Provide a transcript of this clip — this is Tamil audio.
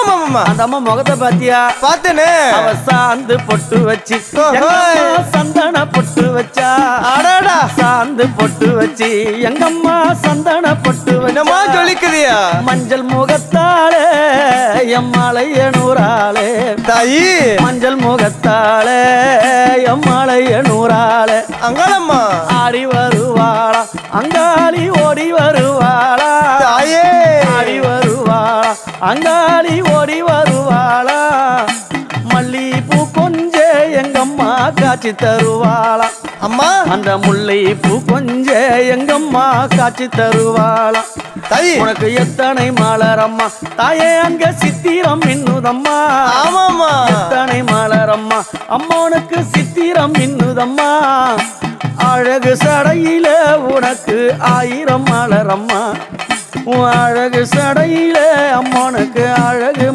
அந்த அம்மா முகத்தை பாத்தியா? பார்த்தேனே. அவ சாந்து பொட்டு வச்சு சந்தன பொட்டு வச்சா. அடடா சாந்து பொட்டு வச்சு எங்கம்மா சந்தன பொட்டு என்னமா வச்சா. சொல்லிக்கிறியா? மஞ்சள் முகத்தாலே எம்மாளைய நூறாளே தாயி மஞ்சள் முகத்தாலே எம்மாளைய நூறாளே அங்காளம்மா ஆடி வருவாளா அங்காளி ஓடி வருவாளா. தாயே ஆடி வருவாளா அங்காளி ஓடி வருவாளா. மல்லிப்பூ கொஞ்ச எங்கம்மா காட்சி தருவாளா. அம்மா அந்த முல்லை பூ கொஞ்ச எங்கம்மா காட்சி தருவாளா. தாயி உனக்கு எத்தனை மலரம்மா தாயே அங்க சித்திரம் மின்னுதம்மா. ஆமாம்மா எத்தனை மலரம்மா அம்மனுக்கு சித்திரம் மின்னுதம்மா. அழகு சடையில உனக்கு 1000 மலரம்மா. உன் அழகு சடையில அம்மனுக்கு அழகு